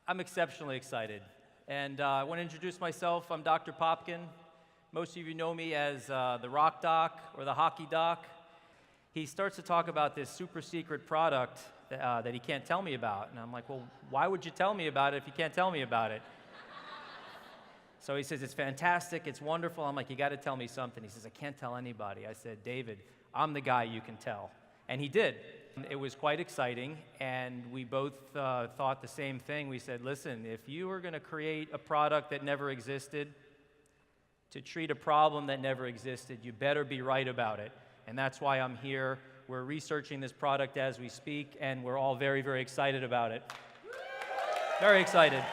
I'm exceptionally excited. And I want to introduce myself. I'm Dr. Popkin. Most of you know me as the Rock Doc or the Hockey Doc. He starts to talk about this super secret product that he can't tell me about. And I'm like, well, why would you tell me about it if you can't tell me about it? So he says, it's fantastic, it's wonderful. I'm like, you got to tell me something. He says, I can't tell anybody. I said, David, I'm the guy you can tell. And he did. It was quite exciting, and we both thought the same thing. We said, listen, if you are going to create a product that never existed, to treat a problem that never existed, you better be right about it. And that's why I'm here. We're researching this product as we speak, and we're all very, very excited about it. Very excited.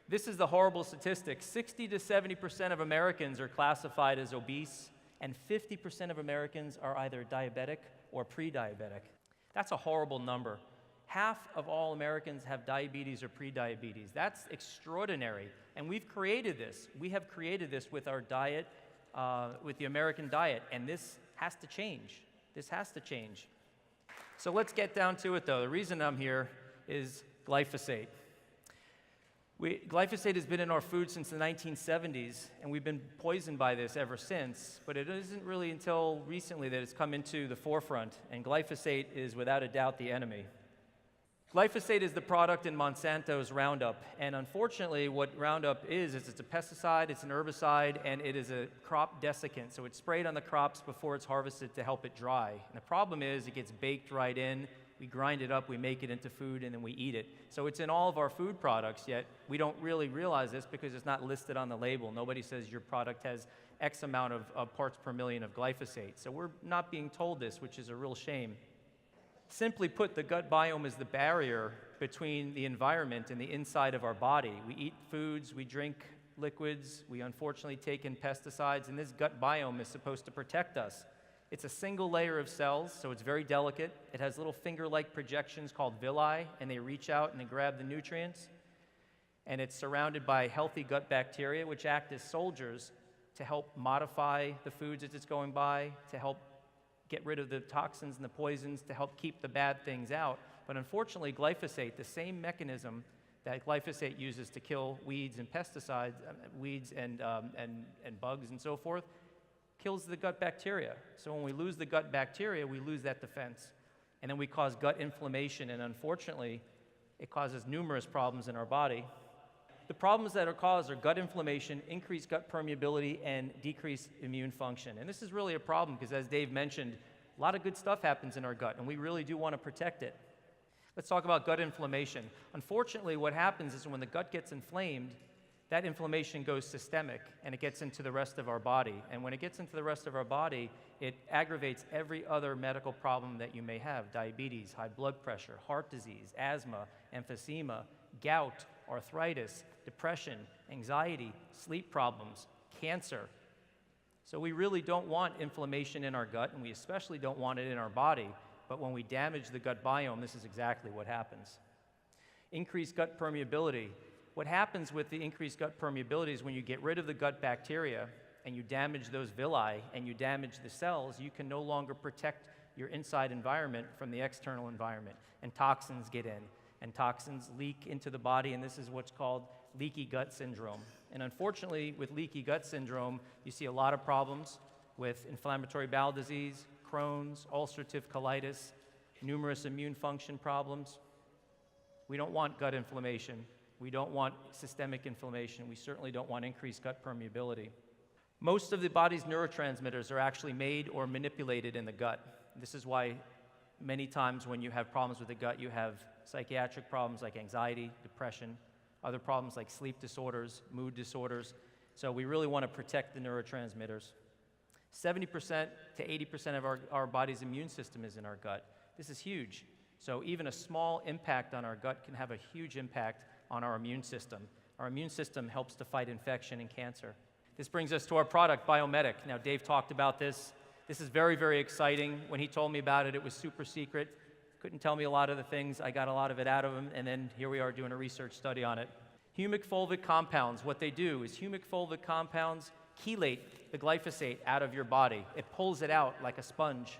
This is the horrible statistic. 60 to 70% of Americans are classified as obese, and 50% of Americans are either diabetic or pre-diabetic. That's a horrible number. Half of all Americans have diabetes or pre-diabetes. That's extraordinary, and we've created this. We have created this with our diet, with the American diet, and this has to change. This has to change. So let's get down to it, though. The reason I'm here is glyphosate. Glyphosate has been in our food since the 1970s, and we've been poisoned by this ever since, but it isn't really until recently that it's come into the forefront, and glyphosate is without a doubt the enemy. Glyphosate is the product in Monsanto's Roundup, and unfortunately what Roundup is it's a pesticide, it's an herbicide, and it is a crop desiccant, so it's sprayed on the crops before it's harvested to help it dry. And the problem is it gets baked right in. We grind it up, we make it into food, and then we eat it. So it's in all of our food products, yet we don't really realize this because it's not listed on the label. Nobody says your product has X amount of parts per million of glyphosate. So we're not being told this, which is a real shame. Simply put, the gut biome is the barrier between the environment and the inside of our body. We eat foods, we drink liquids, we unfortunately take in pesticides, and this gut biome is supposed to protect us. It's a single layer of cells, so it's very delicate. It has little finger-like projections called villi, and they reach out and they grab the nutrients. And it's surrounded by healthy gut bacteria, which act as soldiers to help modify the foods as it's going by, to help get rid of the toxins and the poisons, to help keep the bad things out. But unfortunately, glyphosate, the same mechanism that glyphosate uses to kill weeds and pesticides, weeds and bugs and so forth, kills the gut bacteria. So when we lose the gut bacteria, we lose that defense. And then we cause gut inflammation, and unfortunately, it causes numerous problems in our body. The problems that are caused are gut inflammation, increased gut permeability, and decreased immune function. And this is really a problem because, as Dave mentioned, a lot of good stuff happens in our gut, and we really do want to protect it. Let's talk about gut inflammation. Unfortunately, what happens is when the gut gets inflamed, that inflammation goes systemic, and it gets into the rest of our body. And when it gets into the rest of our body, it aggravates every other medical problem that you may have: diabetes, high blood pressure, heart disease, asthma, emphysema, gout, arthritis, depression, anxiety, sleep problems, cancer. So we really don't want inflammation in our gut, and we especially don't want it in our body. But when we damage the gut biome, this is exactly what happens. Increased gut permeability. What happens with the increased gut permeability is when you get rid of the gut bacteria and you damage those villi and you damage the cells, you can no longer protect your inside environment from the external environment, and toxins get in, and toxins leak into the body, and this is what's called leaky gut syndrome. And unfortunately, with leaky gut syndrome, you see a lot of problems with inflammatory bowel disease, Crohn's, ulcerative colitis, numerous immune function problems. We don't want gut inflammation. We don't want systemic inflammation. We certainly don't want increased gut permeability. Most of the body's neurotransmitters are actually made or manipulated in the gut. This is why many times when you have problems with the gut, you have psychiatric problems like anxiety, depression, other problems like sleep disorders, mood disorders. So we really want to protect the neurotransmitters. 70% to 80% of our body's immune system is in our gut. This is huge. So even a small impact on our gut can have a huge impact on our immune system. Our immune system helps to fight infection and cancer. This brings us to our product, Biome. Now, Dave talked about this. This is very, very exciting. When he told me about it, it was super secret. Couldn't tell me a lot of the things. I got a lot of it out of him, and then here we are doing a research study on it. Humic fulvic compounds, what they do is humic fulvic compounds chelate the glyphosate out of your body. It pulls it out like a sponge.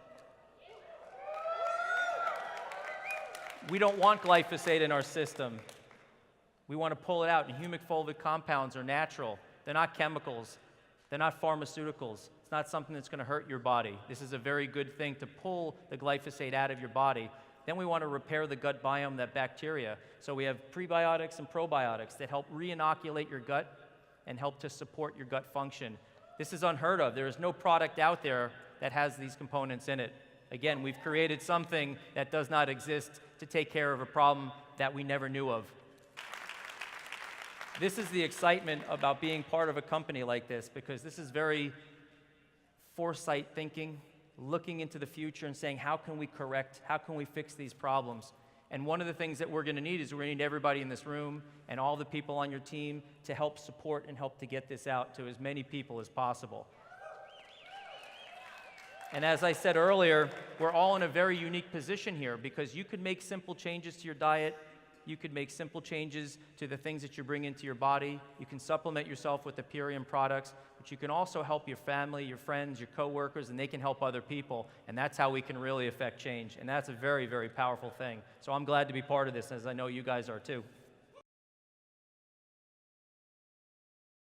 We don't want glyphosate in our system. We want to pull it out. And humic fulvic compounds are natural. They're not chemicals. They're not pharmaceuticals. It's not something that's going to hurt your body. This is a very good thing to pull the glyphosate out of your body. Then we want to repair the gut biome, that bacteria. So we have prebiotics and probiotics that help re-inoculate your gut and help to support your gut function. This is unheard of. There is no product out there that has these components in it. Again, we've created something that does not exist to take care of a problem that we never knew of. This is the excitement about being part of a company like this, because this is very foresight thinking, looking into the future and saying, how can we correct, how can we fix these problems? And one of the things that we're going to need is we're going to need everybody in this room and all the people on your team to help support and help to get this out to as many people as possible. And as I said earlier, we're all in a very unique position here, because you could make simple changes to your diet. You could make simple changes to the things that you bring into your body. You can supplement yourself with the Purium products, but you can also help your family, your friends, your coworkers, and they can help other people. And that's how we can really affect change. And that's a very, very powerful thing. So I'm glad to be part of this, as I know you guys are too.